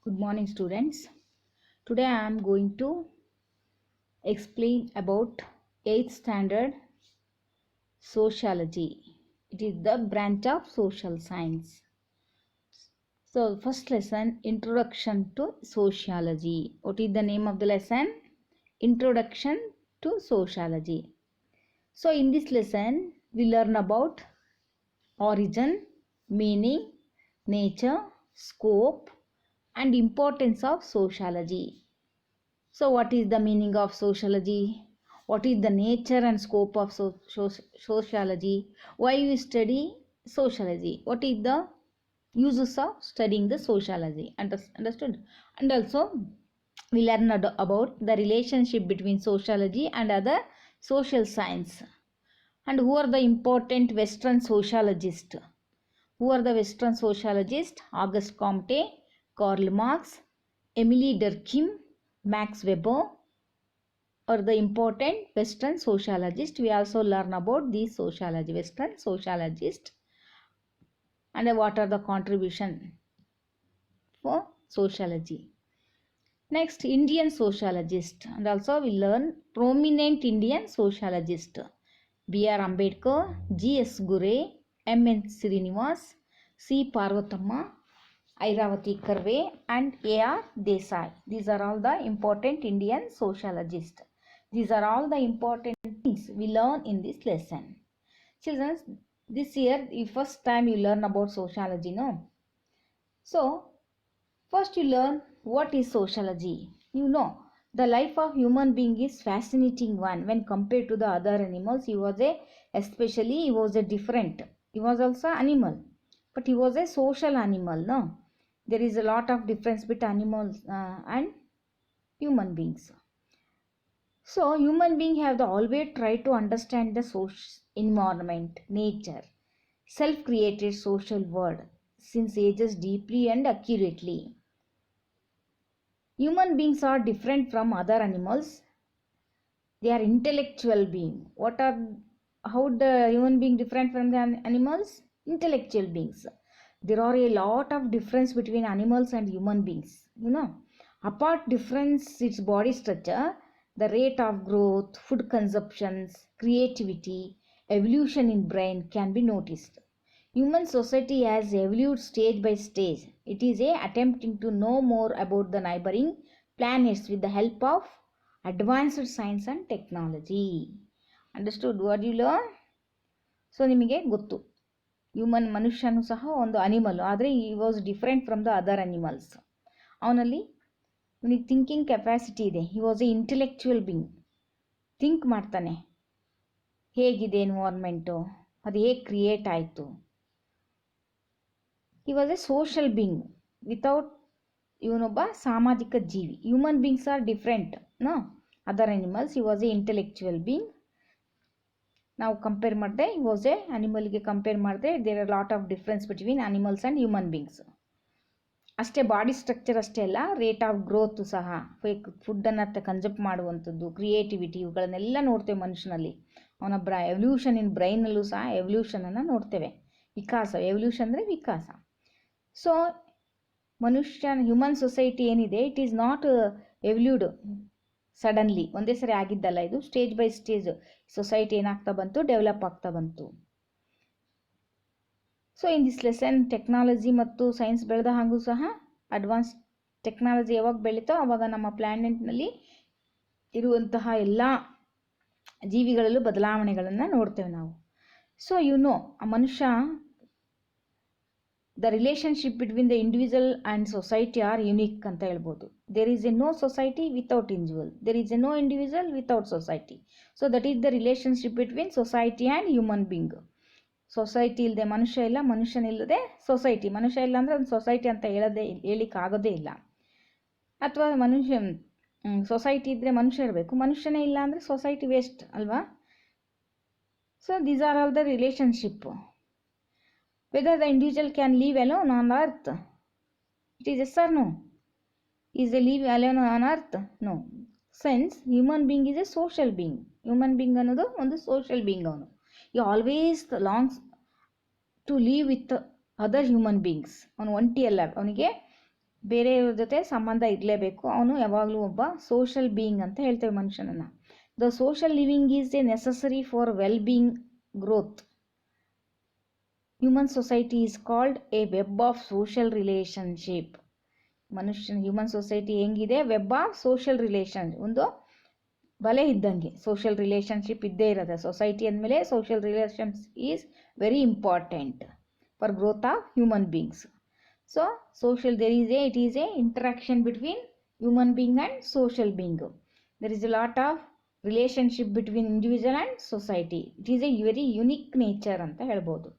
Good morning, students. Today I am going to explain about 8th standard sociology. It is the branch of social science. So, first lesson, Introduction to Sociology. What is the name of the lesson? Introduction to Sociology. So, in this lesson, we learn about origin, meaning, nature, scope, and importance of sociology. So, what is the meaning of sociology? What is the nature and scope of sociology? Why we study sociology? What is the uses of studying the sociology? Understood? And also, we learn about the relationship between sociology and other social science. And who are the important Western sociologists? Who are the Western sociologists? Auguste Comte, Karl Marx, Emile Durkheim, Max Weber are the important Western sociologists. We also learn about these Western sociologists, and what are the contribution for sociology. Next, Indian sociologist, and also we learn prominent Indian sociologist. B.R. Ambedkar, G.S. Gure, M.N. Srinivas, C. Parvathamma, Airavati Karve, and A.R. Desai. These are all the important Indian sociologists. These are all the important things we learn in this lesson. Children, this year, the first time you learn about sociology, no? So, first you learn what is sociology. You know, the life of human being is fascinating one when compared to the other animals. He was a different. He was also animal, but he was a social animal, no? There is a lot of difference between animals and human beings. So, human beings have always tried to understand the social environment, nature, self-created social world since ages deeply and accurately. Human beings are different from other animals. They are intellectual beings. How the human being different from the animals? Intellectual beings. There are a lot of difference between animals and human beings. Apart difference its body structure, the rate of growth, food consumptions, creativity, evolution in brain can be noticed. Human society has evolved stage by stage. It is attempting to know more about the neighboring planets with the help of advanced science and technology. Understood what you learn? So ನಿಮಗೆ ಗೊತ್ತು ಮನುಷ್ಯನು ಸಹ ಒಂದು animal, ಆದರೆ ಈ was different from the other animals. ಅವನಿಗೆ thinking capacity ಇದೆ. He was a intellectual being. Think ಮಾಡ್ತಾನೆ, ಹೇಗಿದೆ ಎನ್ವೈರ್ಮೆಂಟು, ಅದು ಹೇಗೆ ಕ್ರಿಯೇಟ್ ಆಯಿತು. He was a social being. Without ಇವನೊಬ್ಬ ಸಾಮಾಜಿಕ ಜೀವಿ. Human beings are different other animals. He was a intellectual being. ನಾವು ಕಂಪೇರ್ ಮಾಡಿದೆ, ಹಿ ವಾಸ್ ಎ ಅನಿಮಲ್ಗೆ ಕಂಪೇರ್ ಮಾಡಿದ್ರೆ there are lot of difference between animals and human beings. ಅಷ್ಟೇ body structure ಅಷ್ಟೇ ಅಲ್ಲ, ರೇಟ್ ಆಫ್ ಗ್ರೋತ್ ಸಹ, ಫುಡ್ಡನ್ನು ಕನ್ಸಪ್ಟ್ ಮಾಡುವಂಥದ್ದು, ಕ್ರಿಯೇಟಿವಿಟಿ, ಇವುಗಳನ್ನೆಲ್ಲ ನೋಡ್ತೇವೆ ಮನುಷ್ಯನಲ್ಲಿ. ಅವನ ಎವಲ್ಯೂಷನ್ ಇನ್ ಬ್ರೈನಲ್ಲೂ ಸಹ ಎವಲ್ಯೂಷನನ್ನು ನೋಡ್ತೇವೆ. ವಿಕಾಸ, ಎವಲ್ಯೂಷನ್ ಅಂದರೆ ವಿಕಾಸ. ಸೊ ಹ್ಯೂಮನ್ ಸೊಸೈಟಿ ಏನಿದೆ, ಇಟ್ ಈಸ್ ನಾಟ್ ಎವಲ್ಯೂಡ್ ಸಡನ್ಲಿ, ಒಂದೇ ಸರಿ ಆಗಿದ್ದಲ್ಲ. ಇದು ಸ್ಟೇಜ್ ಬೈ ಸ್ಟೇಜ್ ಸೊಸೈಟಿ ಏನಾಗ್ತಾ ಬಂತು, ಡೆವಲಪ್ ಆಗ್ತಾ ಬಂತು. So in this lesson technology ಮತ್ತು ಸೈನ್ಸ್ ಬೆಳೆದ ಹಾಗೂ ಸಹ ಅಡ್ವಾನ್ಸ್ ಟೆಕ್ನಾಲಜಿ ಯಾವಾಗ ಬೆಳೀತೋ ಆವಾಗ ನಮ್ಮ ಪ್ಲ್ಯಾನೆಟ್ನಲ್ಲಿ ಇರುವಂತಹ ಎಲ್ಲ ಜೀವಿಗಳಲ್ಲೂ ಬದಲಾವಣೆಗಳನ್ನು ನೋಡ್ತೇವೆ ನಾವು. ಸೊ ಆ ಮನುಷ್ಯ, the relationship between the individual and society are unique ಅಂತ ಹೇಳ್ಬೋದು. There is a no society without individual. There is a no individual without society. So that is the relationship between society and human being. Society ಇಲ್ಲದೆ ಮನುಷ್ಯ ಇಲ್ಲ, ಮನುಷ್ಯನಿಲ್ಲದೆ society. ಮನುಷ್ಯ ಇಲ್ಲ ಅಂದರೆ ಒಂದು society ಅಂತ ಹೇಳಿಕ್ಕಾಗೋದೇ ಇಲ್ಲ. ಅಥವಾ ಸೊಸೈಟಿ ಇದ್ದರೆ ಮನುಷ್ಯ ಇರಬೇಕು, ಮನುಷ್ಯನೇ ಇಲ್ಲ ಅಂದರೆ ಸೊಸೈಟಿ ವೇಸ್ಟ್ ಅಲ್ವಾ. So these are all the relationship. Whether the individual can live alone on earth, it is yes or no? Is they live alone on earth? No. Since human being is a social being. Human being ಅನ್ನೋದು ಒಂದು social being. ಅವನು he always longs to live with other human beings. ಅವನು ಒಂಟಿ ಅಲ್ಲ, ಅವನಿಗೆ ಬೇರೆಯವ್ರ ಜೊತೆ ಸಂಬಂಧ ಇರಲೇಬೇಕು. ಅವನು ಯಾವಾಗಲೂ ಒಬ್ಬ ಸೋಷಲ್ ಬೀಯಿಂಗ್ ಅಂತ ಹೇಳ್ತೇವೆ ಮನುಷ್ಯನನ್ನು. The social living is A necessary for well being growth. Human society is called A web of social relationship. Human society ಹೆಂಗಿದೆ? ವೆಬ್ ಆಫ್ ಸೋಷಲ್ ರಿಲೇಷನ್, ಒಂದು ಬಲೆ ಇದ್ದಂಗೆ. ಸೋಷಲ್ ರಿಲೇಷನ್ಶಿಪ್ ಇದ್ದೇ ಇರುತ್ತೆ. ಸೊಸೈಟಿ ಅಂದಮೇಲೆ social relations is very important for growth of human beings. So, it is a interaction between human being and social being. There is a lot of relationship between individual and society. It is a very unique nature anta helbodu.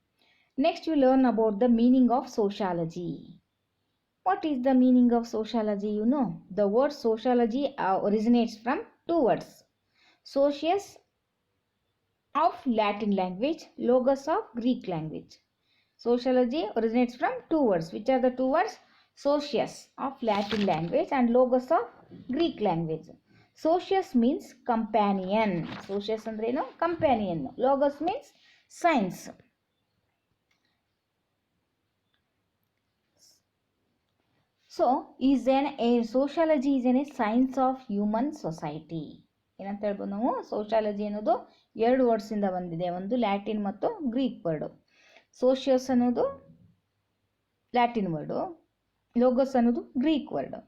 Next we learn about the meaning of sociology. What is the meaning of sociology? You know, the word sociology originates from two words. Socius of Latin language, logos of Greek language. Sociology originates from two words. Which are the two words? Socius of Latin language and logos of Greek language. Socius means companion. Socius andreno companion. Logos means science. So, sociology is a science of human society. ಏನಂತ ಹೇಳ್ಬೋದು ನಾವು? Sociology ಅನ್ನೋದು ಎರಡು ವರ್ಡ್ಸಿಂದ ಬಂದಿದೆ. ಒಂದು Latin ಮತ್ತು Greek word. Socius ಅನ್ನೋದು Latin word, logos ಅನ್ನೋದು ಗ್ರೀಕ್ ವರ್ಡು.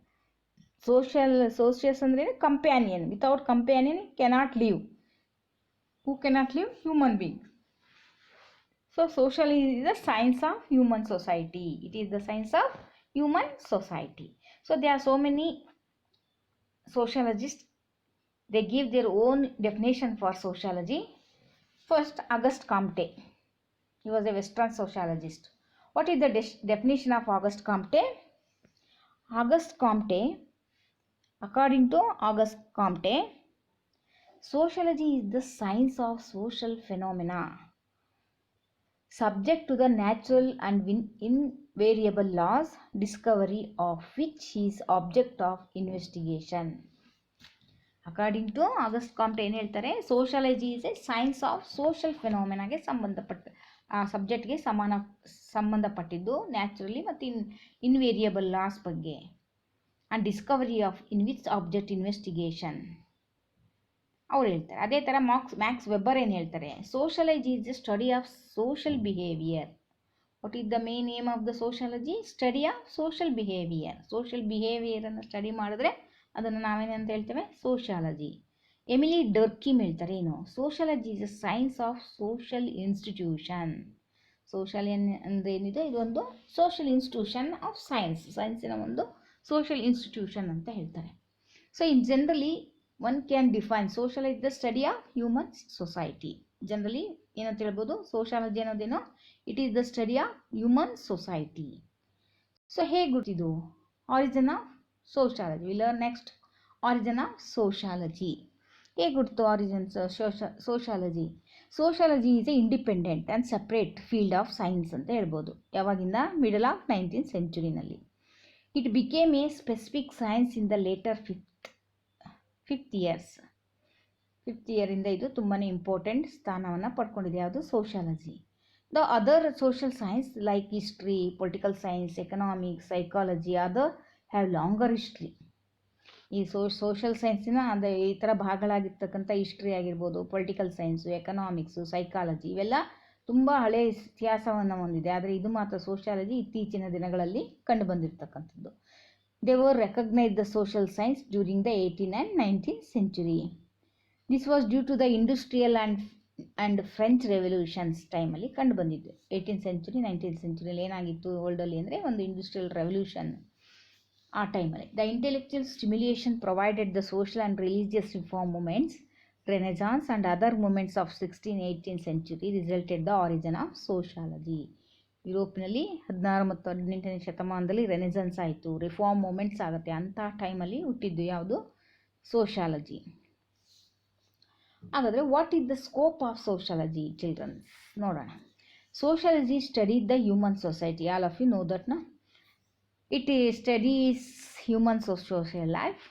ಸೋಷಿಯಸ್ ಅಂದ್ರೆ companion. Without companion cannot live. Who cannot live? Human being. So social is the science of human society. It is the science of human society. So there are so many sociologists. They give their own definition for sociology. First, Auguste Comte. He was a Western sociologist. What is the definition of Auguste Comte? Auguste Comte, according to Auguste Comte, sociology is the science of social phenomena subject to the natural and invariable laws, discovery of which is object of investigation. According to August Comte ಏನು ಹೇಳ್ತಾರೆ? Sociology is a science of social ಫೆನಾಮಿನಾಗೆ ಸಂಬಂಧಪಟ್ಟ ಆ ಸಬ್ಜೆಕ್ಟ್ಗೆ ಸಂಬಂಧಪಟ್ಟಿದ್ದು, naturally ಮತ್ತು invariable laws ಬಗ್ಗೆ, and discovery of which object investigation ಅವ್ರು ಹೇಳ್ತಾರೆ. ಅದೇ ಥರ ಮ್ಯಾಕ್ಸ್ ವೆಬ್ಬರ್ ಏನು ಹೇಳ್ತಾರೆ? Sociology is the study of social behaviour. What is the main aim of the sociology? Study of social behaviour. Social ಬಿಹೇವಿಯರನ್ನು study ಮಾಡಿದ್ರೆ ಅದನ್ನು ನಾವೇನಂತ ಹೇಳ್ತೇವೆ? ಸೋಷಾಲಜಿ. ಎಮಿಲಿ ಡರ್ಕಿಮ್ ಹೇಳ್ತಾರೆ ಏನು? Sociology is a science of social institution. Social ಅಂದರೆ ಏನಿದೆ? ಇದೊಂದು ಸೋಷಲ್ ಇನ್ಸ್ಟಿಟ್ಯೂಷನ್ ಆಫ್ ಸೈನ್ಸ್. ಸೈನ್ಸಿನ ಒಂದು ಸೋಷಲ್ ಇನ್ಸ್ಟಿಟ್ಯೂಷನ್ ಅಂತ ಹೇಳ್ತಾರೆ. So in generally one can define sociology the study of human society. Generally ಏನಂತ ಹೇಳ್ಬೋದು? ಸೋಷಾಲಜಿ ಅನ್ನೋದೇನೋ it is the study of human society. So ಹೇಗೆ ಗೊತ್ತಿದು? Origin of sociology. We learn next origin of sociology. ಹೇಗೆ ಗುರ್ತು origin sociology? Sociology is a independent and separate field of science ಅಂತ ಹೇಳ್ಬೋದು. ಯಾವಾಗಿಂದ? Middle of 19th century. It became a specific science in the later fifth ಇಯರಿಂದ ಇದು ತುಂಬಾ important ಸ್ಥಾನವನ್ನು ಪಡ್ಕೊಂಡಿದೆ. ಯಾವುದು? Sociology. The other social science like history, political science, economics, psychology other have longer history. ಈ ಸೋಷಲ್ ಸೈನ್ಸಿನ ಅಂದರೆ ಈ ಥರ ಭಾಗಗಳಾಗಿರ್ತಕ್ಕಂಥ ಹಿಸ್ಟ್ರಿ ಆಗಿರ್ಬೋದು, ಪೊಲಿಟಿಕಲ್ ಸೈನ್ಸು, ಎಕನಾಮಿಕ್ಸು, ಸೈಕಾಲಜಿ ಇವೆಲ್ಲ ತುಂಬ ಹಳೆಯ ಇತಿಹಾಸವನ್ನು ಹೊಂದಿದೆ. ಆದರೆ ಇದು ಮಾತ್ರ ಸೋಷಾಲಜಿ ಇತ್ತೀಚಿನ ದಿನಗಳಲ್ಲಿ ಕಂಡು ಬಂದಿರತಕ್ಕಂಥದ್ದು. They were recognise the social science during the 18th and 19th century. This was due to the industrial and French revolutions ಟೈಮಲ್ಲಿ ಕಂಡು ಬಂದಿದ್ದು. 18th century 19th century ಏನಾಗಿತ್ತು ವರ್ಲ್ಡಲ್ಲಿ ಅಂದರೆ ಒಂದು ಇಂಡಸ್ಟ್ರಿಯಲ್ ರೆವಲ್ಯೂಷನ್ ಆ ಟೈಮಲ್ಲಿ. The intellectual stimulation provided the social and religious reform movements, renaissance and other movements of 16th 18th century resulted the origin of sociology. ಯುರೋಪಿನಲ್ಲಿ 16 ಮತ್ತು 18ನೇ ಶತಮಾನದಲ್ಲಿ ರೆನೆಸಾನ್ಸ್ ಆಯಿತು, ರಿಫಾರ್ಮ್ ಮೂಮೆಂಟ್ಸ್ ಆಗುತ್ತೆ. ಅಂಥ ಟೈಮಲ್ಲಿ ಹುಟ್ಟಿದ್ದು ಯಾವುದು? ಸೋಷಾಲಜಿ. ಹಾಗಾದರೆ what is the scope of sociology childrens? ನೋಡೋಣ. Sociology study the human society. All of you know that ನಾ? It studies human social life,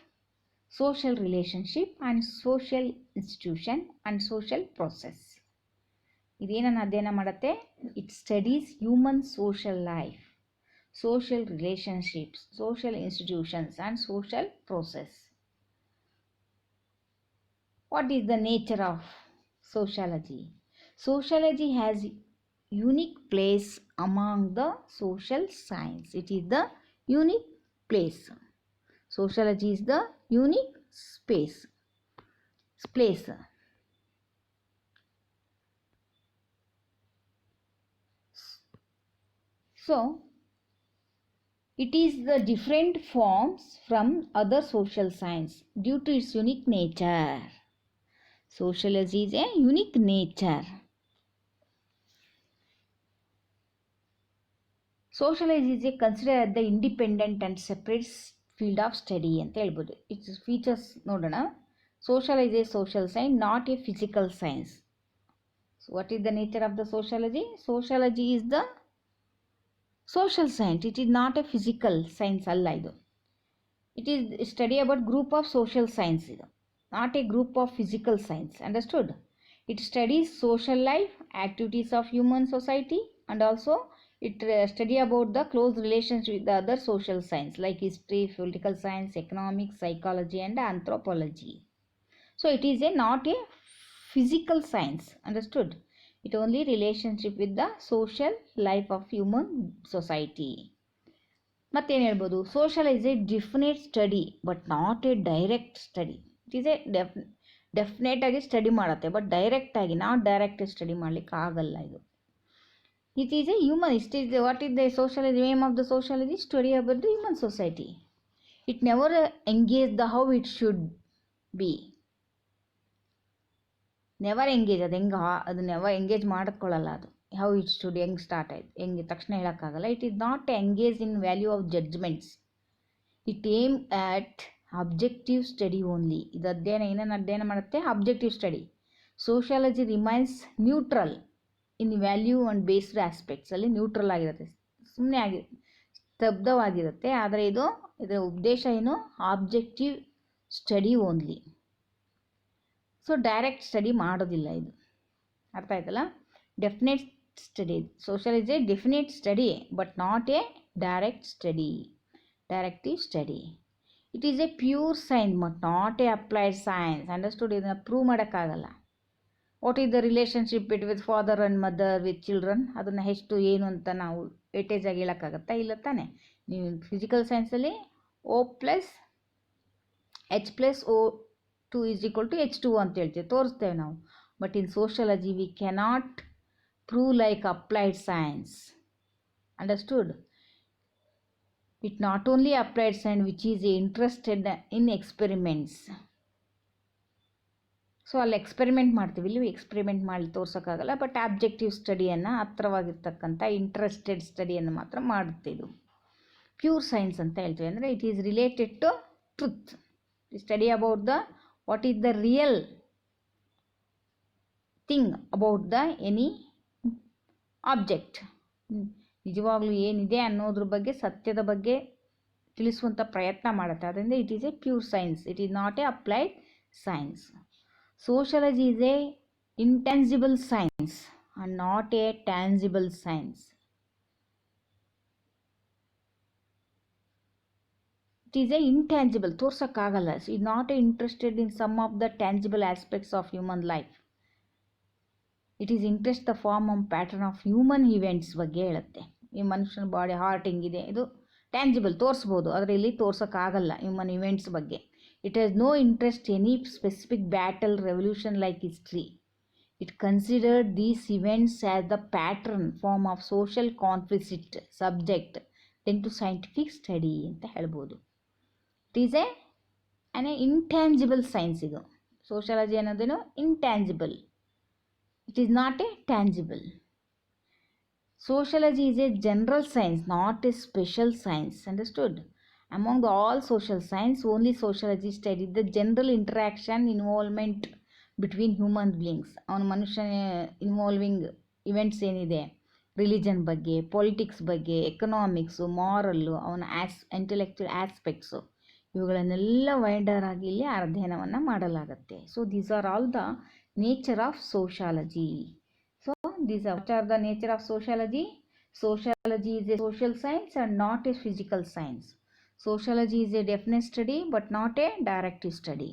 social relationship and social institution and social process. ಇದೇನನ್ನು ಅಧ್ಯಯನ ಮಾಡುತ್ತೆ? It studies human social life, social relationships, social institutions, and social process. What is the nature of sociology? Sociology has unique place among the social science. It is the unique place. Sociology is the unique place. So, it is the different forms from other social science due to its unique nature. Sociology is a unique nature. Sociology is considered the independent and separate field of study ಅಂತ ಹೇಳ್ಬೋದು. Its features ನೋಡೋಣ. Sociology is a social science, not a physical science. So what is the nature of the sociology? Sociology is the social science. It is not a physical science ಅಲ್ಲ ಇದು. It is study about group of social science ಇದು, not a group of physical science. Understood? It studies social life, activities of human society, and also it study about the close relationship with the other social science like history, political science, economics, psychology, and anthropology. So it is not a physical science. Understood? It only relationship with the social life of human society. ಮತ್ತೇನು ಹೇಳ್ಬೋದು? Social is a definite study but not a direct study. It is a definite ಆಗಿ study ಮಾಡುತ್ತೆ, but direct ಆಗಿ not direct study ಮಾಡ್ಲಿಕ್ಕೆ ಆಗಲ್ಲ ಇದು. It is a human. It is what is the sociology? Aim of the sociology? Study about the human society. It never engage the how it should be. Never engage. ಅದು never engage ಮಾಡ್ಕೊಳ್ಳಲ್ಲ. ಅದು how it should ಹೆಂಗೆ start ಆಯ್ತು ಹೆಂಗೆ ತಕ್ಷಣ ಹೇಳೋಕ್ಕಾಗಲ್ಲ. It is not engage in value of judgements. It aim at objective study only. ಇದು ಏನನ್ನು ಅಧ್ಯಯನ ಮಾಡುತ್ತೆ? Objective study. Sociology remains neutral in value and based ಆಸ್ಪೆಕ್ಟ್ಸಲ್ಲಿ ನ್ಯೂಟ್ರಲ್ ಆಗಿರುತ್ತೆ, ಸುಮ್ಮನೆ ಸ್ತಬ್ಧವಾಗಿರುತ್ತೆ. ಆದರೆ ಇದರ ಉದ್ದೇಶ ಏನು? Objective study only. So direct study ಮಾಡೋದಿಲ್ಲ ಇದು. ಅರ್ಥ ಆಯ್ತಲ್ಲ? Definite study. Social is a definite study but not a direct study, directive study. It is a pure science but not a applied science. Understood? ಇದನ್ನು prove ಮಾಡೋಕ್ಕಾಗಲ್ಲ. What is the relationship with father and mother with children? ಅದನ್ನು ಎಷ್ಟು ಏನು ಅಂತ ನಾವು weightage ಆಗಿ ಹೇಳೋಕ್ಕಾಗತ್ತಾ? ಇಲ್ಲ ತಾನೆ. ನೀವು ಫಿಸಿಕಲ್ ಸೈನ್ಸಲ್ಲಿ O+H+O2 = H2 ಅಂತ ಹೇಳ್ತೀವಿ, ತೋರಿಸ್ತೇವೆ ನಾವು. But in sociology V cannot prove like applied science. Understood? It not only applied science which is interested in experiments. So ಅಲ್ಲಿ ಎಕ್ಸ್ಪೆರಿಮೆಂಟ್ ಮಾಡ್ತೀವಿ, ಇಲ್ಲಿ ಎಕ್ಸ್ಪೆರಿಮೆಂಟ್ ಮಾಡಿ ತೋರ್ಸೋಕ್ಕಾಗಲ್ಲ. ಬಟ್ ಆಬ್ಜೆಕ್ಟಿವ್ ಸ್ಟಡಿಯನ್ನು ಹತ್ರವಾಗಿರ್ತಕ್ಕಂಥ ಇಂಟ್ರೆಸ್ಟೆಡ್ ಸ್ಟಡಿಯನ್ನು ಮಾತ್ರ ಮಾಡುತ್ತೆ ಇದು. ಪ್ಯೂರ್ ಸೈನ್ಸ್ ಅಂತ ಹೇಳ್ತೀವಿ. ಅಂದರೆ it is related to truth. Study about the what is the real thing about the any object. ನಿಜವಾಗ್ಲೂ ಏನಿದೆ ಅನ್ನೋದ್ರ ಬಗ್ಗೆ, ಸತ್ಯದ ಬಗ್ಗೆ ತಿಳಿಸುವಂಥ ಪ್ರಯತ್ನ ಮಾಡುತ್ತೆ. ಅದರಿಂದ it is a pure science. It is not a applied science. Sociology is a intangible science and not a tangible science. It is a intangible, ತೋರ್ಸೋಕ್ಕಾಗಲ್ಲ. It not a interested in some of the tangible aspects of human life. It is interest the form of pattern of human events ಬಗ್ಗೆ ಹೇಳುತ್ತೆ. ಈ ಮನುಷ್ಯನ body, heart ಹೆಂಗಿದೆ, ಇದು ಟ್ಯಾನ್ಜಿಬಲ್, ತೋರಿಸ್ಬೋದು. ಆದರೆ ಇಲ್ಲಿ ತೋರ್ಸೋಕ್ಕಾಗಲ್ಲ ಹ್ಯೂಮನ್ ಇವೆಂಟ್ಸ್ ಬಗ್ಗೆ. It has no interest any specific battle, revolution like history. It considered these events as the pattern form of social conflict subject then to scientific study ಅಂತ ಹೇಳ್ಬೋದು. It is an a intangible science. ಇದು sociology ಅನ್ನೋದೇನು intangible. It is not a tangible. Sociology is a general science, not a special science. Understood? Among all social science, only sociology studies the general interaction, involvement between human beings. ಅವನ ಮನುಷ್ಯನ involving events ಏನಿದೆ, religion ಬಗ್ಗೆ, politics ಬಗ್ಗೆ, economics, ಮಾರಲ್ಲು, ಅವನ intellectual aspects, ಇವುಗಳನ್ನೆಲ್ಲ wider ಆಗಿ ಇಲ್ಲಿ ಅಧ್ಯಯನವನ್ನು ಮಾಡಲಾಗುತ್ತೆ. So these are all the nature of sociology. So these are the nature of sociology. Sociology is a social science and not a physical science. Sociology is a definite study but not a directive study.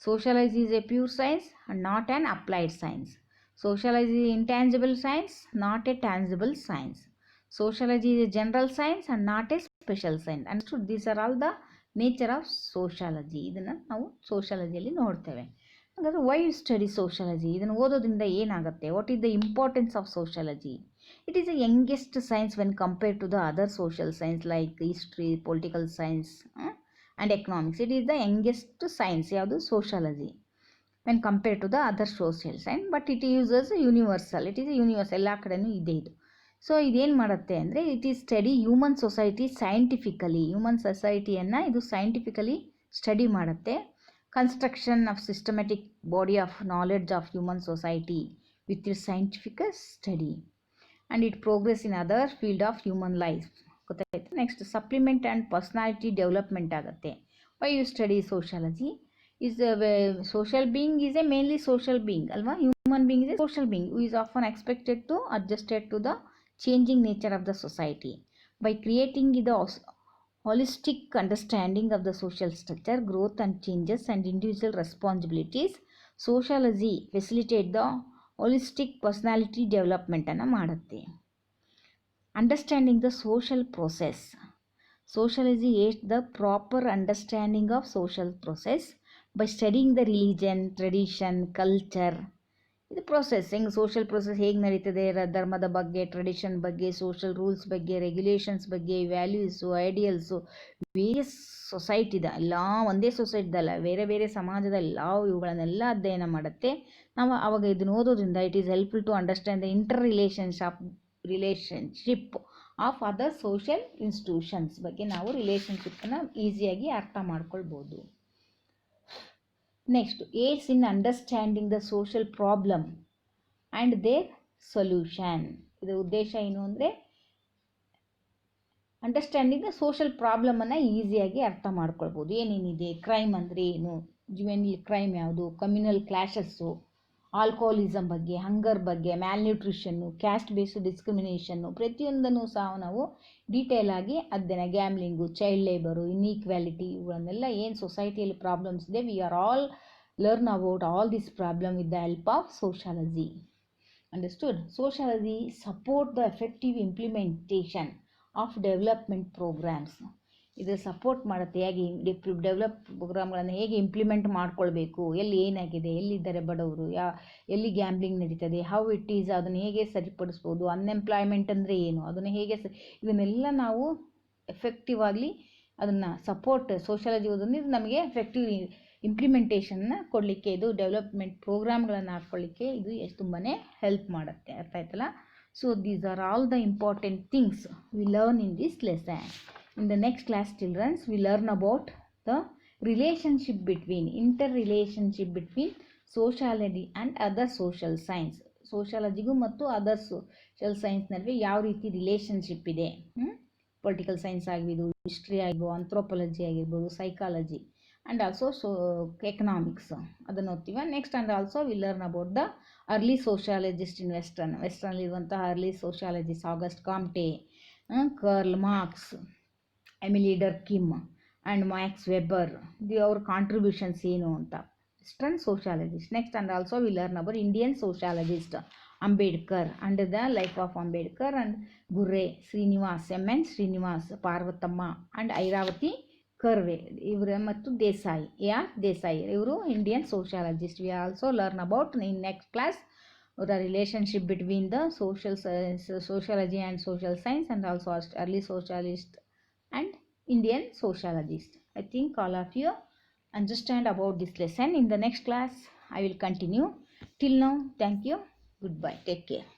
Sociology is a pure science and not an applied science. Sociology is intangible science, not a tangible science. Sociology is a general science and not a special science. Understood? These are all the nature of sociology. ಇದನ್ನು ನಾವು ಸೋಷಿಯಾಲಜಿಯಲ್ಲಿ ನೋಡ್ತೇವೆ. ಹಾಗಾದರೆ Y you study sociology? ಇದನ್ನು ಓದೋದ್ರಿಂದ ಏನಾಗುತ್ತೆ? What is the importance of sociology? It is the youngest science when compared to the other social science like history, political science and economics. It is the youngest science, ಯಾವುದು sociology, when compared to the other social science. But it uses universal. It is a universal. ಎಲ್ಲ ಕಡೆನೂ ಇದೆ ಇದು. So ಇದೇನು ಮಾಡುತ್ತೆ ಅಂದರೆ it is study human society scientifically. Human ಸೊಸೈಟಿಯನ್ನು ಇದು ಸೈಂಟಿಫಿಕಲಿ ಸ್ಟಡಿ ಮಾಡುತ್ತೆ. Construction of systematic body of knowledge of human society with it scientific study and it progress in other field of human life. ಗೊತ್ತಾಯ್ತು. Next supplement and personality development ಆಗುತ್ತೆ. Why you study sociology? is social being is a mainly social being ಅಲ್ವಾ? human being is a social being who is often expected to adjusted to the changing nature of the society by creating the holistic understanding of the social structure, growth and changes and individual responsibilities. Sociology facilitate the holistic personality development ಅನ್ನು ಮಾಡುತ್ತೆ. Understanding the social process. Sociology aids the proper understanding of social process by studying the religion, tradition, culture. ಇದು process ಹೆಂಗೆ social process ಹೇಗೆ ನಡೀತದೆ, ಧರ್ಮದ ಬಗ್ಗೆ, tradition ಬಗ್ಗೆ, social rules ಬಗ್ಗೆ, ರೆಗ್ಯುಲೇಷನ್ಸ್ ಬಗ್ಗೆ, ವ್ಯಾಲ್ಯೂಸು, ಐಡಿಯಲ್ಸು, ವೇರಿಯಸ್ ಸೊಸೈಟಿದ ಎಲ್ಲ ಒಂದೇ ಸೊಸೈಟಿದಲ್ಲ ಬೇರೆ ಬೇರೆ ಸಮಾಜದ ಎಲ್ಲ ಇವುಗಳನ್ನೆಲ್ಲ ಅಧ್ಯಯನ ಮಾಡುತ್ತೆ. ನಾವು ಆವಾಗ ಇದನ್ನು ಓದೋದ್ರಿಂದ it is helpful to understand the interrelationship of other social institutions ಬಗ್ಗೆ ನಾವು ರಿಲೇಷನ್ಶಿಪ್ಪನ್ನು ಈಸಿಯಾಗಿ ಅರ್ಥ ಮಾಡ್ಕೊಳ್ಬೋದು. Next aids in understanding the social problem and their solution. ಇದರ ಉದ್ದೇಶ ಏನು ಅಂದರೆ ಅಂಡರ್ಸ್ಟ್ಯಾಂಡಿಂಗ್ ದ ಸೋಷಿಯಲ್ ಪ್ರಾಬ್ಲಮನ್ನು ಈಸಿಯಾಗಿ ಅರ್ಥ ಮಾಡ್ಕೊಳ್ಬೋದು. ಏನೇನಿದೆ, ಕ್ರೈಮ್ ಅಂದರೆ ಏನು, ಜುವೆನಿಲ್ ಕ್ರೈಮ್ ಯಾವುದು, ಕಮ್ಯುನಲ್ ಕ್ಲಾಶಸ್ಸು, ಆಲ್ಕೋಹಾಲಿಸಮ್ ಬಗ್ಗೆ, ಹಂಗರ್ ಬಗ್ಗೆ, ಮ್ಯಾಲ್ನ್ಯೂಟ್ರಿಷನ್ನು, ಕ್ಯಾಸ್ಟ್ ಬೇಸ್ಡ್ ಡಿಸ್ಕ್ರಿಮಿನೇಷನ್ನು, ಪ್ರತಿಯೊಂದನ್ನು ಸಹ ನಾವು ಡೀಟೇಲ್ ಆಗಿ ಅಧ್ಯಯನ, ಗ್ಯಾಮ್ಲಿಂಗು, ಚೈಲ್ಡ್ ಲೇಬರು, ಇನ್ಈಕ್ವಾಲಿಟಿ, ಇವುಗಳನ್ನೆಲ್ಲ ಏನು ಸೊಸೈಟಿಯಲ್ಲಿ ಪ್ರಾಬ್ಲಮ್ಸ್ ಇದೆ, we are all learn about all this problem with the help of sociology. Understood? Sociology support the effective implementation of development programmes. ಇದು ಸಪೋರ್ಟ್ ಮಾಡುತ್ತೆ ಹೇಗೆ ಡೆವಲಪ್ ಪ್ರೋಗ್ರಾಮ್ಗಳನ್ನು ಹೇಗೆ ಇಂಪ್ಲಿಮೆಂಟ್ ಮಾಡ್ಕೊಳ್ಬೇಕು, ಎಲ್ಲಿ ಏನಾಗಿದೆ, ಎಲ್ಲಿದ್ದಾರೆ ಬಡವರು, ಎಲ್ಲಿ ಗ್ಯಾಂಬ್ಲಿಂಗ್ ನಡೀತದೆ, ಹೌ ಇಟ್ ಈಸ್, ಅದನ್ನು ಹೇಗೆ ಸರಿಪಡಿಸ್ಬೋದು, ಅನ್ಎಂಪ್ಲಾಯ್ಮೆಂಟ್ ಅಂದರೆ ಏನು, ಅದನ್ನು ಹೇಗೆ ಇದನ್ನೆಲ್ಲ ನಾವು ಎಫೆಕ್ಟಿವ್ ಆಗಲಿ ಅದನ್ನು ಸಪೋರ್ಟ್ ಸೋಷಿಯಾಲಜಿ ಓದೋದು ಇದು ನಮಗೆ ಎಫೆಕ್ಟಿವ್ ಇಂಪ್ಲಿಮೆಂಟೇಷನ್ನ ಕೊಡಲಿಕ್ಕೆ, ಇದು ಡೆವಲಪ್ಮೆಂಟ್ ಪ್ರೋಗ್ರಾಮ್ಗಳನ್ನು ಹಾಕ್ಕೊಳ್ಳಿಕ್ಕೆ ಇದು ತುಂಬಾ ಹೆಲ್ಪ್ ಮಾಡುತ್ತೆ. ಅರ್ಥ ಆಯ್ತಲ್ಲ? So these are all the important things we learn in this lesson. In the next class, children, we learn about the interrelationship between sociology and other social science. ಸೋಷಿಯಾಲಜಿಗೂ ಮತ್ತು ಅದರ್ ಸೋಷಿಯಲ್ ಸೈನ್ಸ್ ನಡುವೆ ಯಾವ ರೀತಿ relationship ಇದೆ. Political science ಆಗಿರ್ಬೋದು, history ಆಗಿರ್ಬೋದು, anthropology ಆಗಿರ್ಬೋದು, psychology and also economics ಅದನ್ನು ಓದ್ತೀವಿ. Next and also we learn about the early sociologist in ವೆಸ್ಟರ್ನಲ್ಲಿರುವಂತಹ early sociologist August Comte, Karl Marx, Emile Durkheim and Max Weber, ಅವ್ರ ಕಾಂಟ್ರಿಬ್ಯೂಷನ್ಸ್ ಏನು ಅಂತ western sociologist. Next and also we learn about Indian sociologist Ambedkar and the life of Ambedkar and Ghurye Srinivas, MN Srinivas, Parvathamma and Irawati Karve ಇವರು, ಮತ್ತು ದೇಸಾಯಿ, ದೇಸಾಯಿ ಇವರು Indian sociologist. We also learn about in next class the relationship between the sociology and social science and also early socialist and Indian sociologist. I think all of you understand about this lesson. In the next class I will continue. Till now, thank you. Goodbye. Take care.